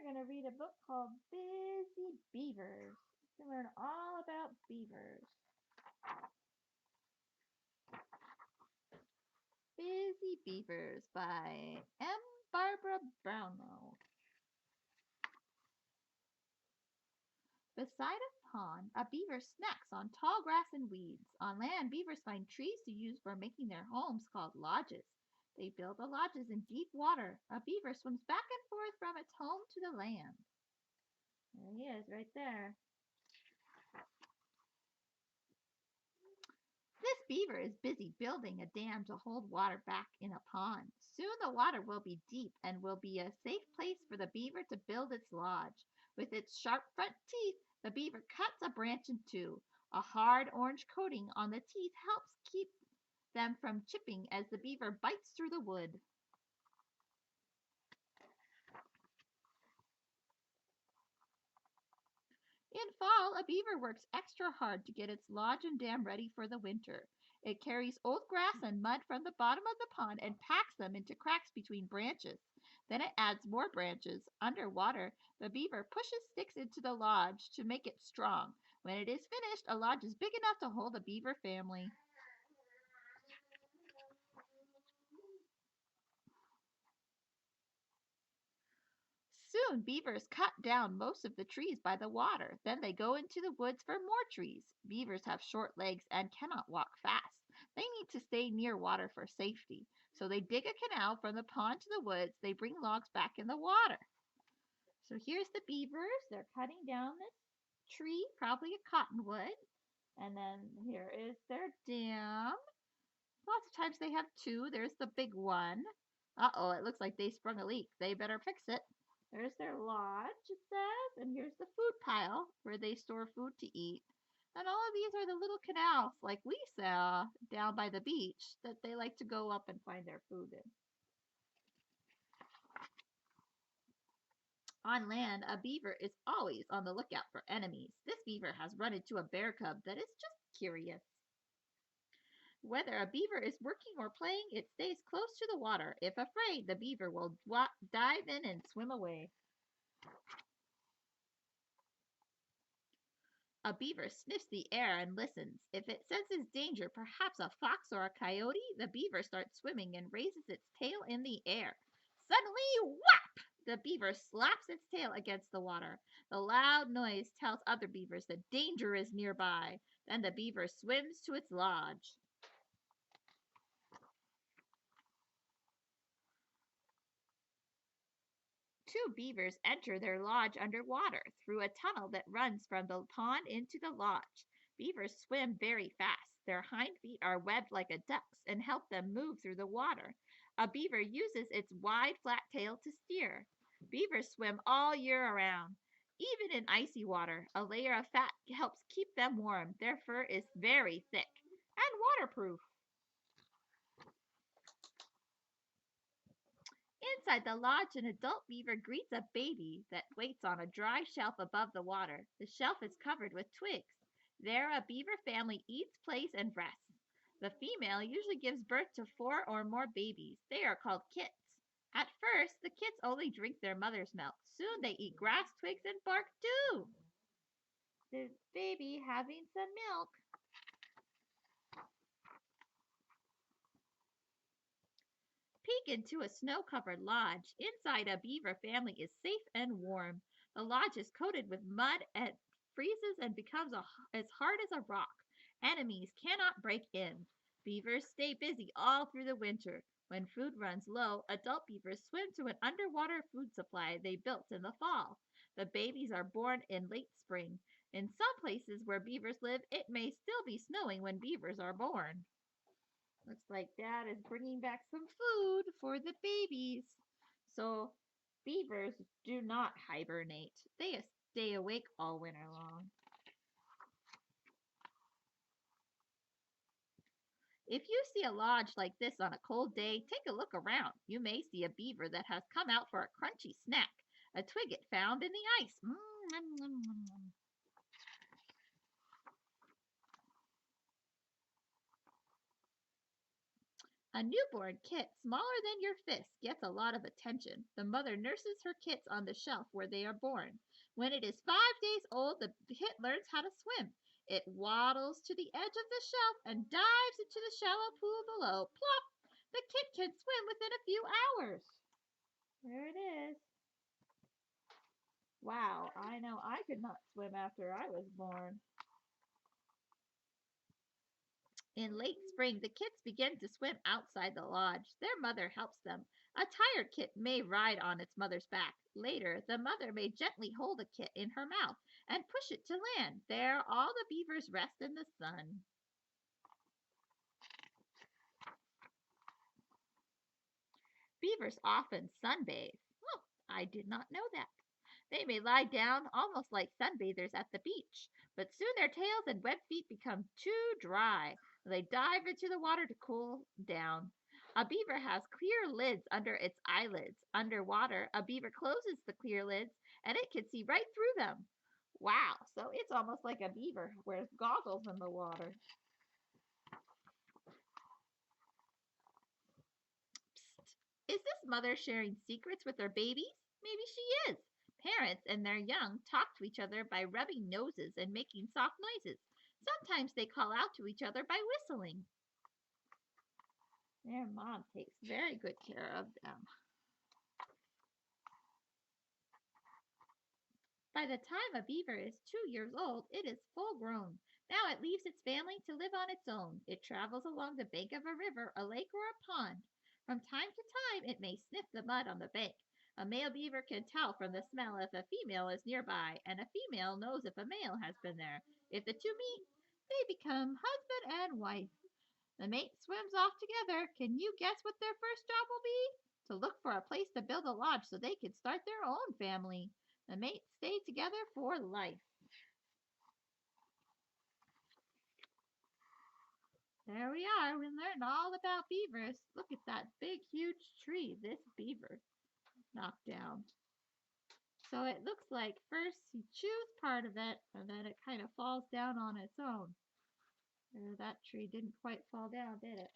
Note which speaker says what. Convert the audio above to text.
Speaker 1: going to read a book called Busy Beavers to learn all about beavers. Busy Beavers by M. Barbara Brownlow. Beside a pond, a beaver snacks on tall grass and weeds. On land, beavers find trees to use for making their homes called lodges. They build the lodges in deep water. A beaver swims back and forth from its home to the land. There he is, right there. This beaver is busy building a dam to hold water back in a pond. Soon the water will be deep and will be a safe place for the beaver to build its lodge. With its sharp front teeth, the beaver cuts a branch in two. A hard orange coating on the teeth helps keep them from chipping as the beaver bites through the wood. In fall, a beaver works extra hard to get its lodge and dam ready for the winter. It carries old grass and mud from the bottom of the pond and packs them into cracks between branches. Then it adds more branches. Underwater, the beaver pushes sticks into the lodge to make it strong. When it is finished, a lodge is big enough to hold a beaver family. Soon beavers cut down most of the trees by the water. Then they go into the woods for more trees. Beavers have short legs and cannot walk fast. They need to stay near water for safety. So they dig a canal from the pond to the woods. They bring logs back in the water. So here's the beavers. They're cutting down this tree, probably a cottonwood. And then here is their dam. Lots of times they have two. There's the big one. Uh-oh, it looks like they sprung a leak. They better fix it. There's their lodge, it says, and here's the food pile where they store food to eat. And all of these are the little canals like we saw down by the beach that they like to go up and find their food in. On land, a beaver is always on the lookout for enemies. This beaver has run into a bear cub that is just curious. Whether a beaver is working or playing, it stays close to the water. If afraid, the beaver will dive in and swim away. A beaver sniffs the air and listens. If it senses danger, perhaps a fox or a coyote, the beaver starts swimming and raises its tail in the air. Suddenly, whap! The beaver slaps its tail against the water. The loud noise tells other beavers that danger is nearby. Then the beaver swims to its lodge. Two beavers enter their lodge underwater through a tunnel that runs from the pond into the lodge. Beavers swim very fast. Their hind feet are webbed like a duck's and help them move through the water. A beaver uses its wide, flat tail to steer. Beavers swim all year around. Even in icy water, a layer of fat helps keep them warm. Their fur is very thick and waterproof. Inside the lodge, an adult beaver greets a baby that waits on a dry shelf above the water. The shelf is covered with twigs. There, a beaver family eats, plays, and rests. The female usually gives birth to 4 or more babies. They are called kits. At first, the kits only drink their mother's milk. Soon they eat grass, twigs, and bark too. The baby having some milk. Peek into a snow-covered lodge. Inside, a beaver family is safe and warm. The lodge is coated with mud and freezes and becomes as hard as a rock. Enemies cannot break in. Beavers stay busy all through the winter. When food runs low, adult beavers swim to an underwater food supply they built in the fall. The babies are born in late spring. In some places where beavers live, it may still be snowing when beavers are born. Looks like Dad is bringing back some food for the babies. So beavers do not hibernate. They stay awake all winter long. If you see a lodge like this on a cold day, take a look around. You may see a beaver that has come out for a crunchy snack, a twig it found in the ice. A newborn kit smaller than your fist gets a lot of attention. The mother nurses her kits on the shelf where they are born. When it is 5 days old, the kit learns how to swim. It waddles to the edge of the shelf and dives into the shallow pool below. Plop! The kit can swim within a few hours. There it is. Wow, I know I could not swim after I was born. In late spring, the kits begin to swim outside the lodge. Their mother helps them. A tired kit may ride on its mother's back. Later, the mother may gently hold a kit in her mouth and push it to land. There, all the beavers rest in the sun. Beavers often sunbathe. Oh, I did not know that. They may lie down almost like sunbathers at the beach, but soon their tails and webbed feet become too dry. They dive into the water to cool down. A beaver has clear lids under its eyelids. Underwater, a beaver closes the clear lids and it can see right through them. Wow, so it's almost like a beaver wears goggles in the water. Psst. Is this mother sharing secrets with her babies? Maybe she is. Parents and their young talk to each other by rubbing noses and making soft noises. Sometimes they call out to each other by whistling. Their mom takes very good care of them. By the time a beaver is 2 years old, it is full grown. Now it leaves its family to live on its own. It travels along the bank of a river, a lake, or a pond. From time to time, it may sniff the mud on the bank. A male beaver can tell from the smell if a female is nearby, and a female knows if a male has been there. If the two meet, they become husband and wife. The mate swims off together. Can you guess what their first job will be? To look for a place to build a lodge so they can start their own family. The mates stay together for life. There we are. We learned all about beavers. Look at that big, huge tree this beaver knocked down. So it looks like first he chews part of it and then it kind of falls down on its own. That tree didn't quite fall down, did it?